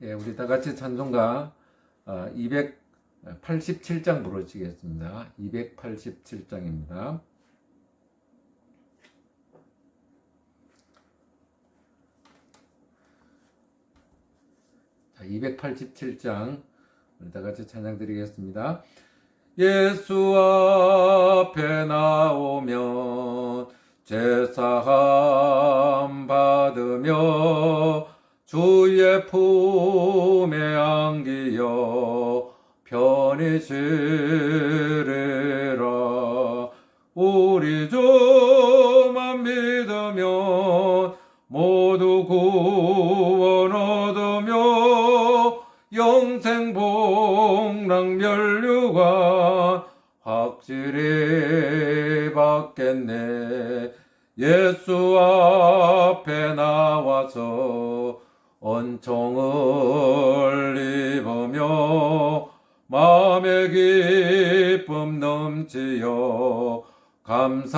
예, 우리 다 같이 찬송가 287장 부르시겠습니다. 287장입니다. 자, 287장 우리 다 같이 찬양 드리겠습니다. 예수 앞에 나오면 제사함 받으며 주의 품에 안기어 편히 지르라. 우리 주만 믿으면 모두 구원 얻으며 영생 복락 면류관 확실히 받겠네. 예수 앞에 나와서 은총을 입으며 마음의 기쁨 넘치어 감사하리라.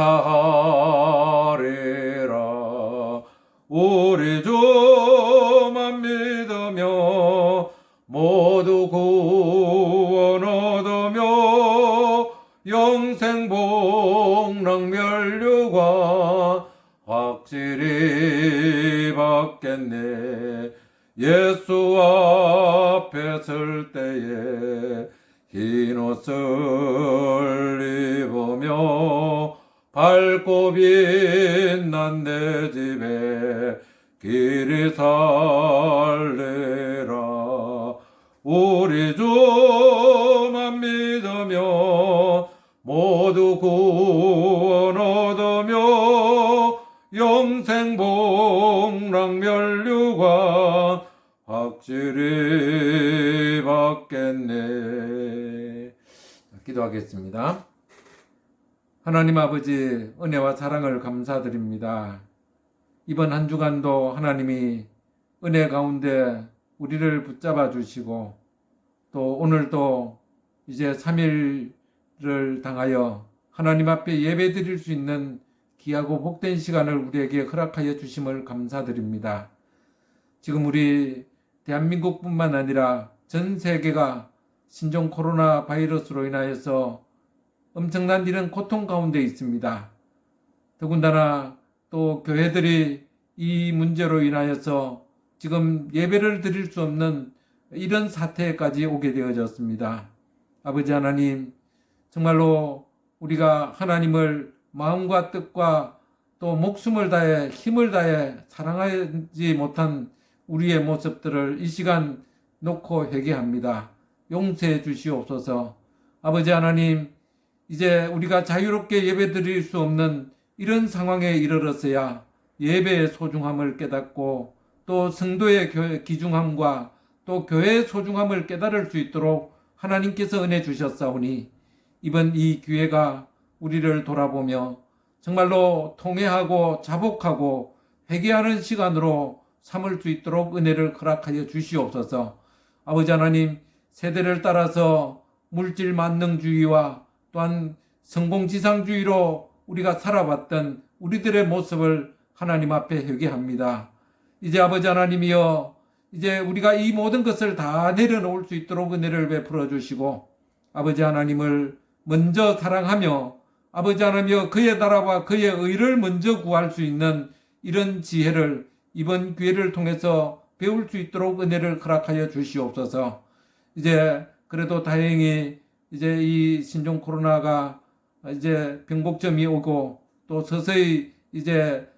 우리 주만 믿으며 모두 구원 얻으며 영생 복락 면류관 확실히 받겠네. 예수 앞에 설 때에 흰 옷을 입으며 밝고 빛난 내 집에 길이 살리라. 우리 주만 믿으며 모두 구원 얻으며 영생 복락 면류관 확실히 받겠네. 기도하겠습니다. 하나님 아버지, 은혜와 사랑을 감사드립니다. 이번 한 주간도 하나님이 은혜 가운데 우리를 붙잡아 주시고 또 오늘도 이제 3일을 당하여 하나님 앞에 예배 드릴 수 있는 귀하고 복된 시간을 우리에게 허락하여 주심을 감사드립니다. 지금 우리 대한민국뿐만 아니라 전 세계가 신종 코로나 바이러스로 인하여서 엄청난 이런 고통 가운데 있습니다. 더군다나 또 교회들이 이 문제로 인하여서 지금 예배를 드릴 수 없는 이런 사태까지 오게 되어졌습니다. 아버지 하나님, 정말로 우리가 하나님을 마음과 뜻과 또 목숨을 다해 힘을 다해 사랑하지 못한 우리의 모습들을 이 시간 놓고 회개합니다. 용서해 주시옵소서. 아버지 하나님, 이제 우리가 자유롭게 예배 드릴 수 없는 이런 상황에 이르렀어야 예배의 소중함을 깨닫고 또 성도의 귀중함과 또 교회의 소중함을 깨달을 수 있도록 하나님께서 은혜 주셨사오니 이번 이 기회가 우리를 돌아보며 정말로 통회하고 자복하고 회개하는 시간으로 삼을 수 있도록 은혜를 허락하여 주시옵소서. 아버지 하나님, 세대를 따라서 물질 만능주의와 또한 성공지상주의로 우리가 살아왔던 우리들의 모습을 하나님 앞에 회개합니다. 이제 아버지 하나님이여, 이제 우리가 이 모든 것을 다 내려놓을 수 있도록 은혜를 베풀어 주시고 아버지 하나님을 먼저 사랑하며 아버지 하나님이여 그의 나라와 그의 의를 먼저 구할 수 있는 이런 지혜를 이번 기회를 통해서 배울 수 있도록 은혜를 허락하여 주시옵소서. 이제 그래도 다행히 이제 이 신종 코로나가 이제 병복점이 오고 또 서서히 이제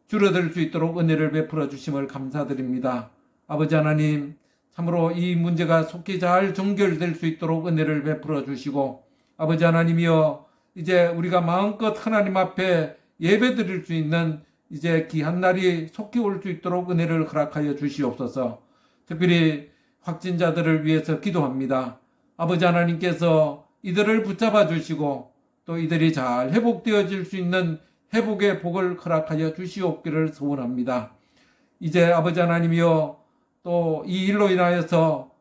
줄어들 수 있도록 은혜를 베풀어 주심을 감사드립니다. 아버지 하나님, 참으로 이 문제가 속히 잘 종결될 수 있도록 은혜를 베풀어 주시고 아버지 하나님이여, 이제 우리가 마음껏 하나님 앞에 예배 드릴 수 있는 이제 귀한 날이 속히 올 수 있도록 은혜를 허락하여 주시옵소서. 특별히 확진자들을 위해서 기도합니다. 아버지 하나님께서 이들을 붙잡아 주시고 또 이들이 잘 회복되어질 수 있는 회복의 복을 허락하여 주시옵기를 소원합니다. 이제 아버지 하나님이여, 또 이 일로 인하여서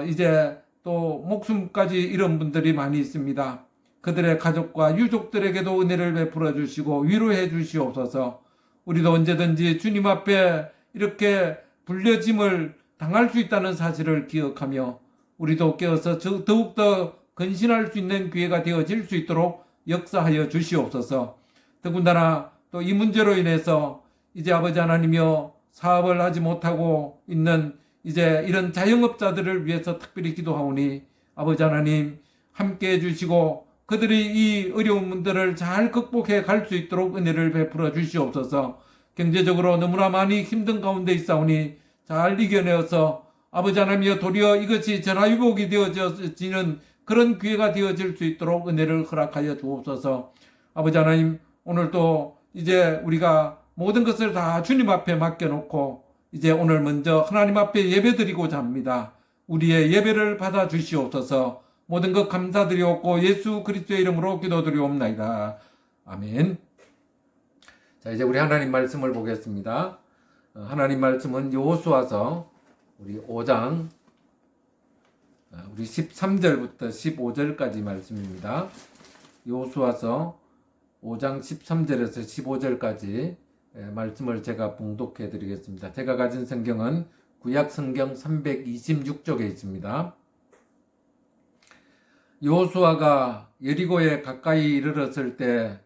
이제 또 목숨까지 잃은 분들이 많이 있습니다. 그들의 가족과 유족들에게도 은혜를 베풀어 주시고 위로해 주시옵소서. 우리도 언제든지 주님 앞에 이렇게 불려짐을 당할 수 있다는 사실을 기억하며 우리도 깨어서 더욱더 근신할 수 있는 기회가 되어질 수 있도록 역사하여 주시옵소서. 더군다나 또 이 문제로 인해서 이제 아버지 하나님이여 사업을 하지 못하고 있는 이제 이런 자영업자들을 위해서 특별히 기도하오니 아버지 하나님 함께 해주시고 그들이 이 어려운 문제를 잘 극복해 갈 수 있도록 은혜를 베풀어 주시옵소서. 경제적으로 너무나 많이 힘든 가운데 있사오니 잘 이겨내어서 아버지 하나님이여 도리어 이것이 전화위복이 되어지는 그런 기회가 되어질 수 있도록 은혜를 허락하여 주옵소서. 아버지 하나님 오늘도 이제 우리가 모든 것을 다 주님 앞에 맡겨놓고 이제 오늘 먼저 하나님 앞에 예배드리고자 합니다. 우리의 예배를 받아 주시옵소서. 모든 것 감사드리옵고 예수 그리스도의 이름으로 기도드리옵나이다. 아멘. 자, 이제 우리 하나님 말씀을 보겠습니다. 하나님 말씀은 여호수아서 우리 5장 우리 13절부터 15절까지 말씀입니다. 여호수아서 5장 13절에서 15절까지 말씀을 제가 봉독해 드리겠습니다. 제가 가진 성경은 구약 성경 326쪽에 있습니다. 여호수아가 여리고에 가까이 이르렀을 때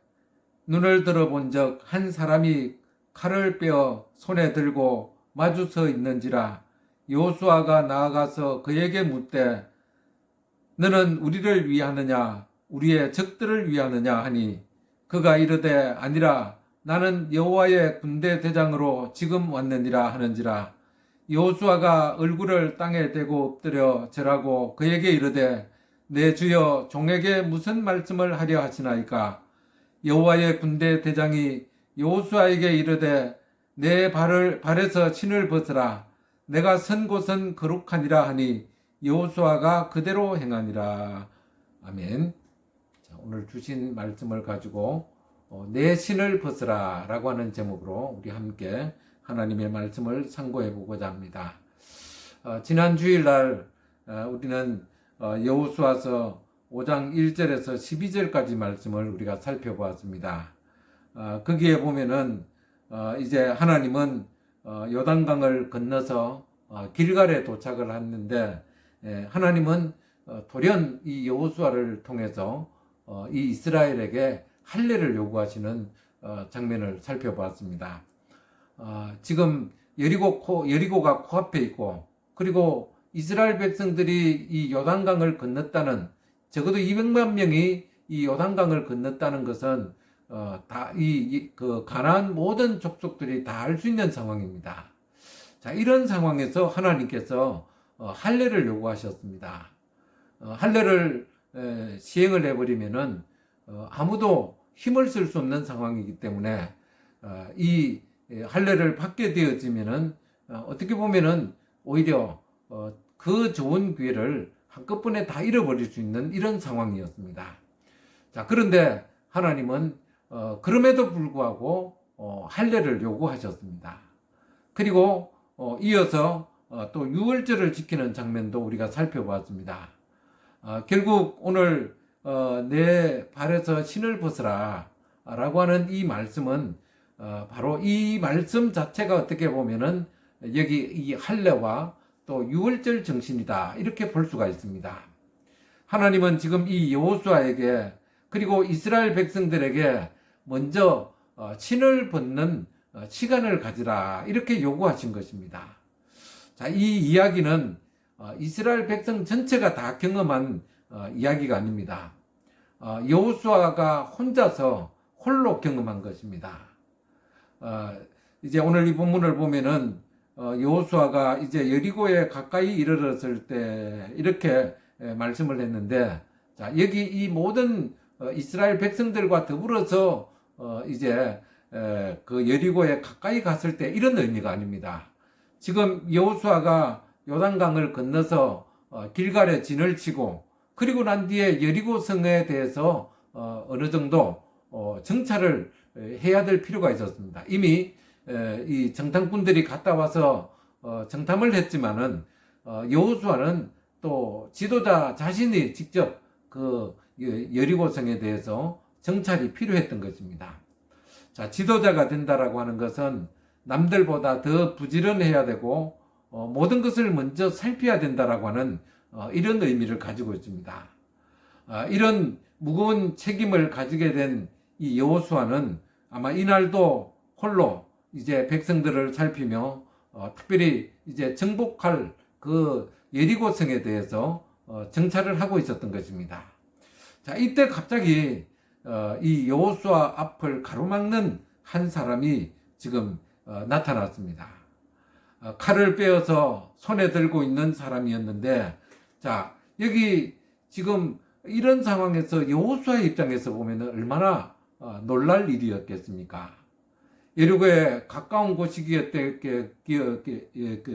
눈을 들어본 적 한 사람이 칼을 빼어 손에 들고 마주 서 있는지라. 여호수아가 나아가서 그에게 묻되 너는 우리를 위하느냐 우리의 적들을 위하느냐 하니 그가 이르되 아니라 나는 여호와의 군대 대장으로 지금 왔느니라 하는지라. 여호수아가 얼굴을 땅에 대고 엎드려 절하고 그에게 이르되 내 주여 종에게 무슨 말씀을 하려 하시나이까. 여호와의 군대 대장이 여호수아에게 이르되 내 발에서 신을 벗으라. 내가 선 곳은 거룩하니라 하니 여호수아가 그대로 행하니라. 아멘. 자, 오늘 주신 말씀을 가지고 내 신을 벗으라 라고 하는 제목으로 우리 함께 하나님의 말씀을 상고해 보고자 합니다. 지난 주일날 우리는 여호수아서 5장 1절에서 12절까지 말씀을 우리가 살펴보았습니다. 거기에 보면은 이제 하나님은 요단강을 건너서 길갈에 도착을 했는데 하나님은 돌연 이 여호수아를 통해서 이 이스라엘에게 할례를 요구하시는 장면을 살펴보았습니다. 지금 여리고가 코앞에 있고 그리고 이스라엘 백성들이 이 요단강을 건넜다는 적어도 200만 명이 이 요단강을 건넜다는 것은 다 그 가나안 모든 족속들이 다 알 수 있는 상황입니다. 자, 이런 상황에서 하나님께서 할례를 요구하셨습니다. 할례를 시행을 해버리면은 아무도 힘을 쓸 수 없는 상황이기 때문에 이 할례를 받게 되어지면은 어떻게 보면은 오히려 그 좋은 기회를 한꺼번에 다 잃어버릴 수 있는 이런 상황이었습니다. 자, 그런데 하나님은 그럼에도 불구하고 할례를 요구하셨습니다. 그리고 이어서 또 유월절을 지키는 장면도 우리가 살펴보았습니다. 결국 오늘 내 발에서 신을 벗으라 라고 하는 이 말씀은 바로 이 말씀 자체가 어떻게 보면은 여기 이 할례와 또 유월절 정신이다 이렇게 볼 수가 있습니다. 하나님은 지금 이 여호수아에게 그리고 이스라엘 백성들에게 먼저 신을 벗는 시간을 가지라 이렇게 요구하신 것입니다. 자, 이 이야기는 이스라엘 백성 전체가 다 경험한 이야기가 아닙니다. 여호수아가 혼자서 홀로 경험한 것입니다. 이제 오늘 이 본문을 보면은 여호수아가 이제 여리고에 가까이 이르렀을 때 이렇게 말씀을 했는데, 자, 여기 이 모든 이스라엘 백성들과 더불어서 이제 그 여리고에 가까이 갔을 때 이런 의미가 아닙니다. 지금 여호수아가 요단강을 건너서 길갈에 진을 치고 그리고 난 뒤에 여리고 성에 대해서 어느 정도 정찰을 해야 될 필요가 있었습니다. 이미 이 정탐꾼들이 갔다 와서 정탐을 했지만은 여호수아는 또 지도자 자신이 직접 그 여리고성에 대해서 정찰이 필요했던 것입니다. 자, 지도자가 된다라고 하는 것은 남들보다 더 부지런해야 되고 모든 것을 먼저 살펴야 된다라고 하는 이런 의미를 가지고 있습니다. 이런 무거운 책임을 가지게 된 이 여호수아는 아마 이날도 홀로 이제 백성들을 살피며 특별히 이제 정복할 그 여리고성에 대해서 정찰을 하고 있었던 것입니다. 자, 이때 갑자기 이 여호수아 앞을 가로막는 한 사람이 지금 나타났습니다. 칼을 빼어서 손에 들고 있는 사람이었는데, 자, 여기 지금 이런 상황에서 여호수아의 입장에서 보면 얼마나 놀랄 일이었겠습니까? 여리고에 가까운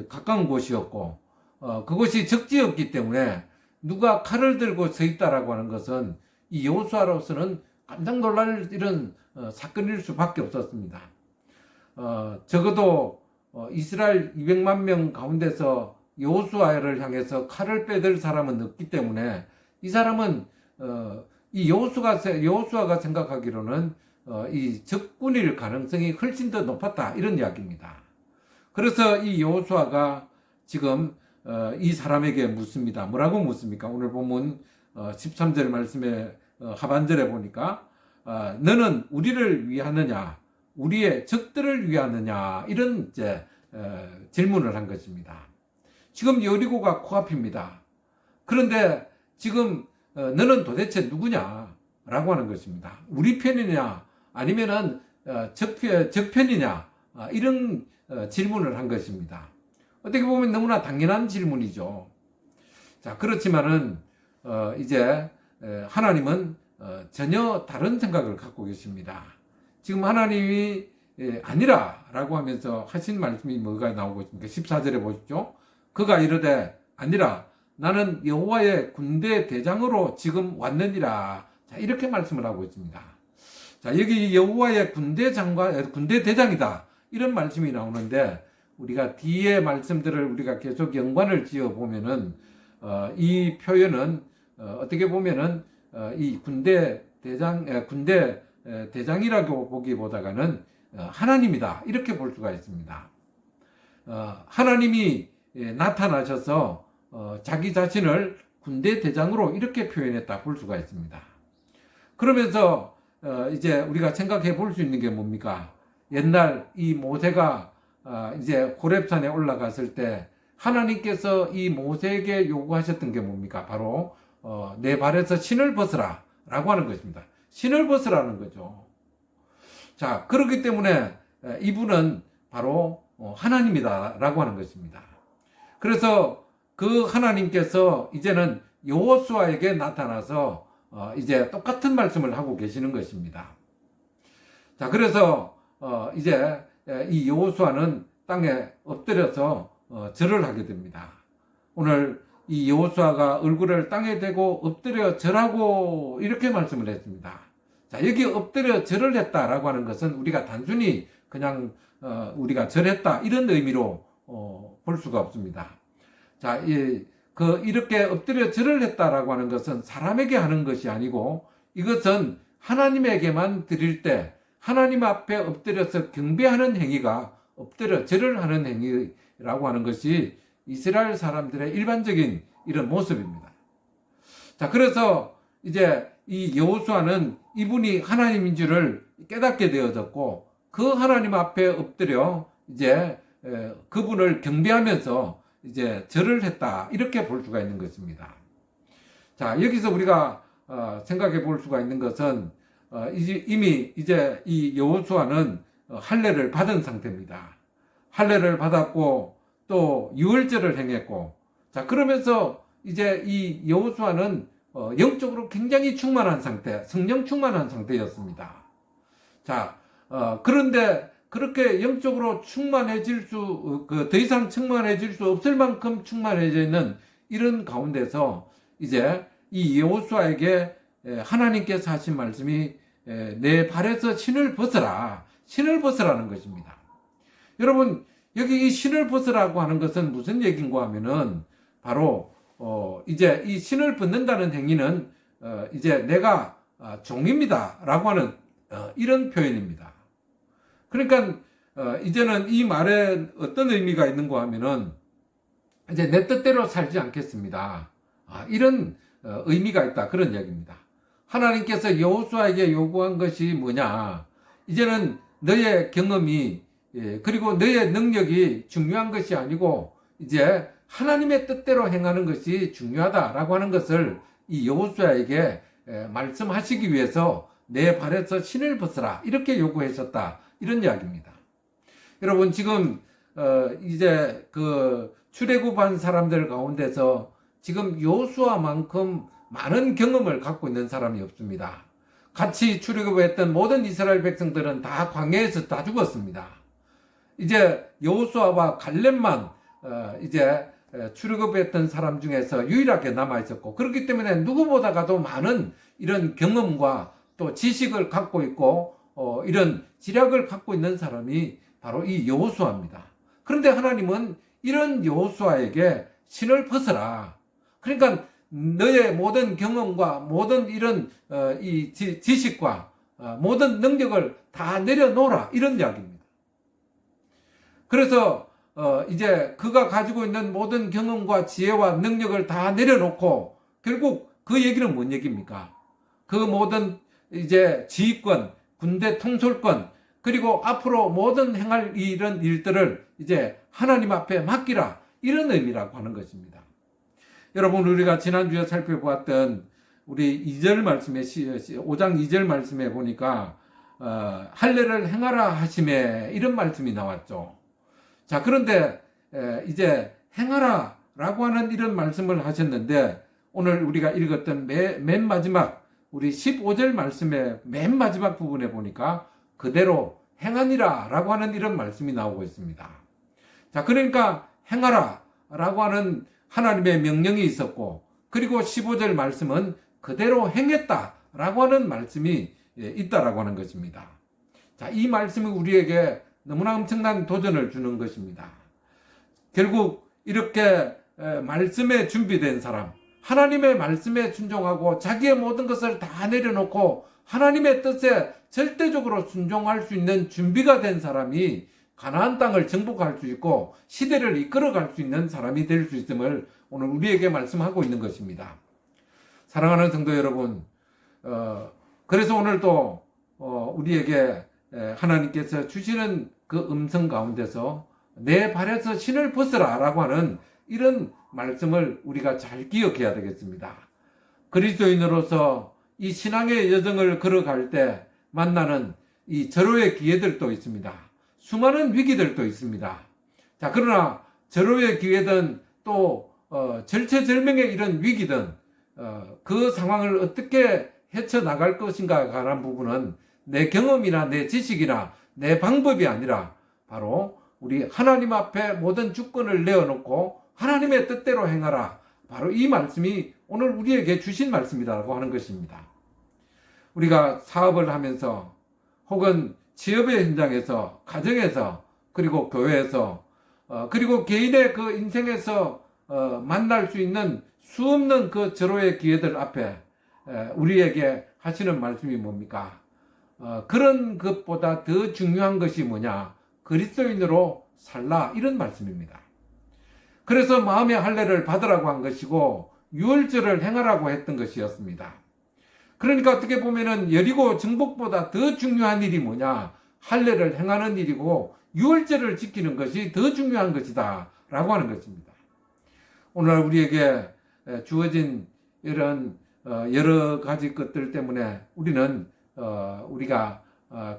가까운 곳이었고, 그곳이 적지였기 때문에 누가 칼을 들고 서 있다라고 하는 것은 이 여호수아로서는 깜짝 놀랄 이런 사건일 수밖에 없었습니다. 적어도 이스라엘 200만 명 가운데서 여호수아를 향해서 칼을 빼들 사람은 없기 때문에 이 사람은 이 여호수아가 생각하기로는 이 적군일 가능성이 훨씬 더 높았다 이런 이야기입니다. 그래서 이 여호수아가 지금 이 사람에게 묻습니다. 뭐라고 묻습니까? 오늘 본문 13절 말씀에 하반절에 보니까 너는 우리를 위하느냐 우리의 적들을 위하느냐 이런 이제 질문을 한 것입니다. 지금 여리고가 코앞입니다. 그런데 지금 너는 도대체 누구냐라고 하는 것입니다. 우리 편이냐 아니면은 적편이냐 이런 질문을 한 것입니다. 어떻게 보면 너무나 당연한 질문이죠. 자, 그렇지만은 이제 하나님은 전혀 다른 생각을 갖고 계십니다. 지금 하나님이 아니라라고 하면서 하신 말씀이 뭐가 나오고 있습니까? 14절에 보십시오. 그가 이르되 아니라 나는 여호와의 군대 대장으로 지금 왔느니라. 자, 이렇게 말씀을 하고 있습니다. 자, 여기 여호와의 군대 대장이다. 이런 말씀이 나오는데 우리가 뒤에 말씀들을 우리가 계속 연관을 지어 보면은 이 표현은 어떻게 보면은 이 군대 대장이라고 보기보다는 하나님이다 이렇게 볼 수가 있습니다. 하나님이 나타나셔서 자기 자신을 군대 대장으로 이렇게 표현했다 볼 수가 있습니다. 그러면서 이제 우리가 생각해 볼 수 있는 게 뭡니까? 옛날 이 모세가 이제 호렙산에 올라갔을 때 하나님께서 이 모세에게 요구하셨던 게 뭡니까? 바로 내 발에서 신을 벗으라 라고 하는 것입니다. 신을 벗으라는 거죠. 자, 그렇기 때문에 이분은 바로 하나님이다 라고 하는 것입니다. 그래서 그 하나님께서 이제는 여호수아에게 나타나서 이제 똑같은 말씀을 하고 계시는 것입니다. 자, 그래서 이제 이 여호수아는 땅에 엎드려서 절을 하게 됩니다. 오늘 이 여호수아가 얼굴을 땅에 대고 엎드려 절하고 이렇게 말씀을 했습니다. 자, 여기 엎드려 절을 했다라고 하는 것은 우리가 단순히 그냥 우리가 절했다 이런 의미로 볼 수가 없습니다. 자, 이렇게 엎드려 절을 했다라고 하는 것은 사람에게 하는 것이 아니고 이것은 하나님에게만 드릴 때 하나님 앞에 엎드려서 경배하는 행위가 엎드려 절을 하는 행위라고 하는 것이 이스라엘 사람들의 일반적인 이런 모습입니다. 자, 그래서 이제 이 여호수아는 이분이 하나님인 줄을 깨닫게 되어졌고 그 하나님 앞에 엎드려 이제 그분을 경배하면서 이제 절을 했다 이렇게 볼 수가 있는 것입니다. 자, 여기서 우리가 생각해 볼 수가 있는 것은 이미 이제 이 여호수아는 할례를 받은 상태입니다. 할례를 받았고 또 유월절을 행했고, 자, 그러면서 이제 이 여호수아는 영적으로 굉장히 충만한 상태, 성령 충만한 상태였습니다. 자, 그런데 그렇게 영적으로 더 이상 충만해질 수 없을 만큼 충만해져 있는 이런 가운데서 이제 이 여호수아에게 하나님께서 하신 말씀이 내 발에서 신을 벗으라는 것입니다. 여러분, 여기 이 신을 벗으라고 하는 것은 무슨 얘기인가 하면은 바로 이제 이 신을 벗는다는 행위는 이제 내가 종입니다라고 하는 이런 표현입니다. 그러니까 이제는 이 말에 어떤 의미가 있는가 하면은 이제 내 뜻대로 살지 않겠습니다. 이런 의미가 있다. 그런 이야기입니다. 하나님께서 여호수아에게 요구한 것이 뭐냐? 이제는 너의 경험이 그리고 너의 능력이 중요한 것이 아니고 이제 하나님의 뜻대로 행하는 것이 중요하다라고 하는 것을 이 여호수아에게 말씀하시기 위해서 내 발에서 신을 벗으라 이렇게 요구하셨다. 이런 이야기입니다. 여러분 지금 이제 그 출애굽한 사람들 가운데서 지금 여호수아만큼 많은 경험을 갖고 있는 사람이 없습니다. 같이 출애굽했던 모든 이스라엘 백성들은 다 광야에서 다 죽었습니다. 이제 여호수아와 갈렙만 이제 출애굽했던 사람 중에서 유일하게 남아 있었고, 그렇기 때문에 누구보다가도 많은 이런 경험과 또 지식을 갖고 있고 이런 지략을 갖고 있는 사람이 바로 이 여호수아입니다. 그런데 하나님은 이런 여호수아에게 신을 벗어라. 그러니까 너의 모든 경험과 모든 이런 이 지식과 모든 능력을 다 내려놓으라 이런 이야기입니다. 그래서 이제 그가 가지고 있는 모든 경험과 지혜와 능력을 다 내려놓고 결국 그 얘기는 뭔 얘기입니까? 그 모든 이제 지휘권, 군대 통솔권, 그리고 앞으로 모든 행할 이런 일들을 이제 하나님 앞에 맡기라 이런 의미라고 하는 것입니다. 여러분 우리가 지난주에 살펴보았던 우리 2절 말씀에 5장 2절 말씀에 보니까 할례를 행하라 하심에 이런 말씀이 나왔죠. 자, 그런데 이제 행하라 라고 하는 이런 말씀을 하셨는데 오늘 우리가 읽었던 맨 마지막 우리 15절 말씀의 맨 마지막 부분에 보니까 그대로 행하니라 라고 하는 이런 말씀이 나오고 있습니다. 자, 그러니까 행하라 라고 하는 하나님의 명령이 있었고, 그리고 15절 말씀은 그대로 행했다 라고 하는 말씀이 있다라고 하는 것입니다. 자, 이 말씀이 우리에게 너무나 엄청난 도전을 주는 것입니다. 결국 이렇게 말씀에 준비된 사람, 하나님의 말씀에 순종하고 자기의 모든 것을 다 내려놓고 하나님의 뜻에 절대적으로 순종할 수 있는 준비가 된 사람이 가나안 땅을 정복할 수 있고 시대를 이끌어갈 수 있는 사람이 될 수 있음을 오늘 우리에게 말씀하고 있는 것입니다. 사랑하는 성도 여러분, 그래서 오늘 또 우리에게 하나님께서 주시는 그 음성 가운데서 내 발에서 신을 벗으라 라고 하는 이런 말씀을 우리가 잘 기억해야 되겠습니다. 그리스도인으로서 이 신앙의 여정을 걸어갈 때 만나는 이 절호의 기회들도 있습니다. 수많은 위기들도 있습니다. 자, 그러나 절호의 기회든 또 절체절명의 이런 위기든 그 상황을 어떻게 헤쳐나갈 것인가에 관한 부분은 내 경험이나 내 지식이나 내 방법이 아니라 바로 우리 하나님 앞에 모든 주권을 내어놓고 하나님의 뜻대로 행하라. 바로 이 말씀이 오늘 우리에게 주신 말씀이라고 하는 것입니다. 우리가 사업을 하면서 혹은 취업의 현장에서, 가정에서, 그리고 교회에서, 그리고 개인의 그 인생에서 만날 수 있는 수없는 그 절호의 기회들 앞에 우리에게 하시는 말씀이 뭡니까? 그런 것보다 더 중요한 것이 뭐냐? 그리스도인으로 살라. 이런 말씀입니다. 그래서 마음의 할례를 받으라고 한 것이고 유월절을 행하라고 했던 것이었습니다. 그러니까 어떻게 보면은 여리고 정복보다 더 중요한 일이 뭐냐? 할례를 행하는 일이고 유월절을 지키는 것이 더 중요한 것이다 라고 하는 것입니다. 오늘 우리에게 주어진 이런 여러 가지 것들 때문에 우리는 우리가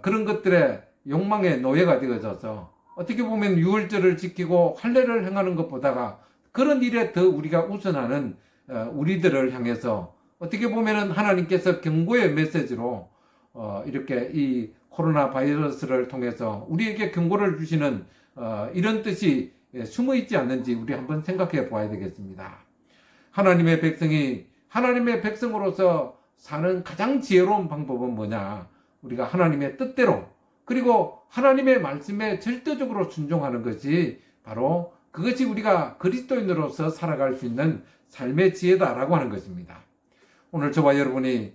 그런 것들의 욕망의 노예가 되어져서 어떻게 보면 유월절을 지키고 할례를 행하는 것보다가 그런 일에 더 우리가 우선하는 우리들을 향해서 어떻게 보면은 하나님께서 경고의 메시지로 이렇게 이 코로나 바이러스를 통해서 우리에게 경고를 주시는 이런 뜻이 숨어 있지 않는지 우리 한번 생각해 봐야 되겠습니다. 하나님의 백성이 하나님의 백성으로서 사는 가장 지혜로운 방법은 뭐냐? 우리가 하나님의 뜻대로 그리고 하나님의 말씀에 절대적으로 순종하는 것이 바로 그것이 우리가 그리스도인으로서 살아갈 수 있는 삶의 지혜다라고 하는 것입니다. 오늘 저와 여러분이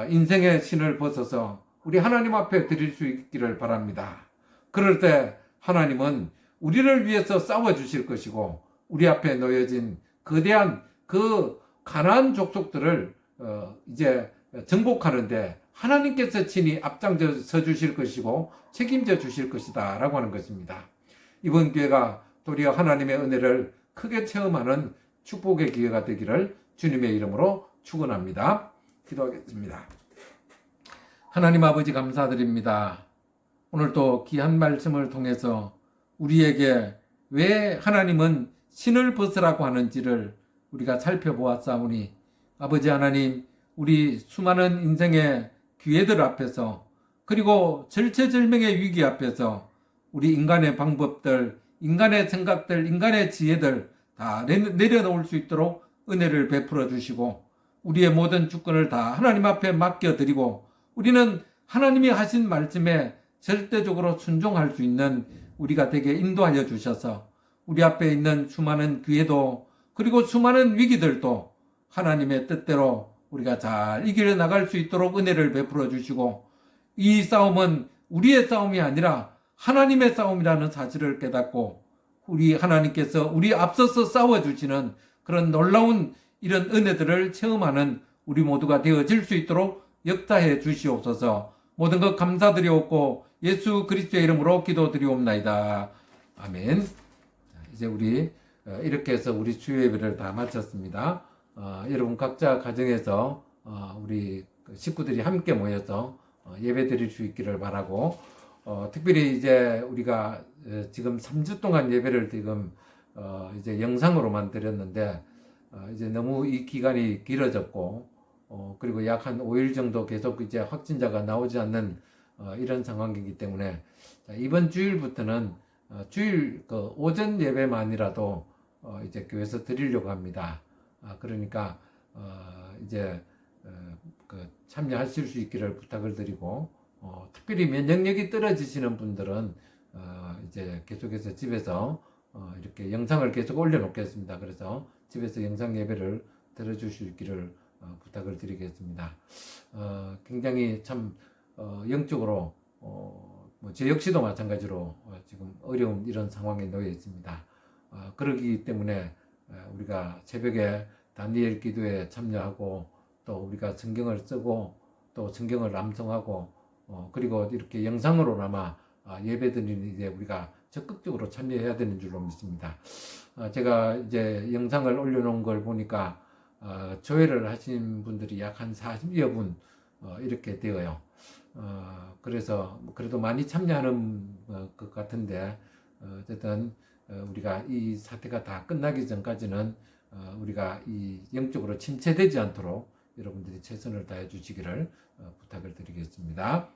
인생의 신을 벗어서 우리 하나님 앞에 드릴 수 있기를 바랍니다. 그럴 때 하나님은 우리를 위해서 싸워 주실 것이고 우리 앞에 놓여진 거대한 그 가나안 족속들을 이제 정복하는데 하나님께서 친히 앞장서 주실 것이고 책임져 주실 것이다 라고 하는 것입니다. 이번 기회가 도리어 하나님의 은혜를 크게 체험하는 축복의 기회가 되기를 주님의 이름으로 축원합니다. 기도하겠습니다. 하나님 아버지 감사드립니다. 오늘도 귀한 말씀을 통해서 우리에게 왜 하나님은 신을 벗으라고 하는지를 우리가 살펴보았사오니 아버지 하나님, 우리 수많은 인생의 기회들 앞에서 그리고 절체절명의 위기 앞에서 우리 인간의 방법들, 인간의 생각들, 인간의 지혜들 다 내려놓을 수 있도록 은혜를 베풀어 주시고 우리의 모든 주권을 다 하나님 앞에 맡겨드리고 우리는 하나님이 하신 말씀에 절대적으로 순종할 수 있는 우리가 되게 인도하여 주셔서 우리 앞에 있는 수많은 기회도 그리고 수많은 위기들도 하나님의 뜻대로 우리가 잘 이겨 나갈 수 있도록 은혜를 베풀어 주시고 이 싸움은 우리의 싸움이 아니라 하나님의 싸움이라는 사실을 깨닫고 우리 하나님께서 우리 앞서서 싸워주시는 그런 놀라운 이런 은혜들을 체험하는 우리 모두가 되어질 수 있도록 역사해 주시옵소서. 모든 것 감사드리옵고 예수 그리스도의 이름으로 기도드리옵나이다. 아멘. 이제 우리 이렇게 해서 우리 주요 예배를 다 마쳤습니다. 여러분 각자 가정에서 우리 식구들이 함께 모여서 예배 드릴 수 있기를 바라고 특별히 이제 우리가 지금 3주 동안 예배를 지금 이제 영상으로만 드렸는데 이제 너무 이 기간이 길어졌고 그리고 약 한 5일 정도 계속 이제 확진자가 나오지 않는 이런 상황이기 때문에 이번 주일부터는 주일 그 오전 예배만이라도 이제 교회에서 드리려고 합니다. 그러니까 이제 그 참여하실 수 있기를 부탁을 드리고 특별히 면역력이 떨어지시는 분들은 이제 계속해서 집에서 이렇게 영상을 계속 올려놓겠습니다. 그래서 집에서 영상 예배를 들어주실 수 있기를 부탁을 드리겠습니다. 굉장히 참 영적으로 저 역시도 마찬가지로 지금 어려운 이런 상황에 놓여 있습니다. 그러기 때문에 우리가 새벽에 다니엘 기도에 참여하고 또 우리가 성경을 쓰고 또 성경을 암송하고 그리고 이렇게 영상으로나마 예배드리는 이제 우리가 적극적으로 참여해야 되는 줄로 믿습니다. 제가 이제 영상을 올려놓은 걸 보니까 조회를 하신 분들이 약 한 40여 분 이렇게 되어요. 그래서 그래도 많이 참여하는 것 같은데 어쨌든 우리가 이 사태가 다 끝나기 전까지는 우리가 이 영적으로 침체되지 않도록 여러분들이 최선을 다해 주시기를 부탁을 드리겠습니다.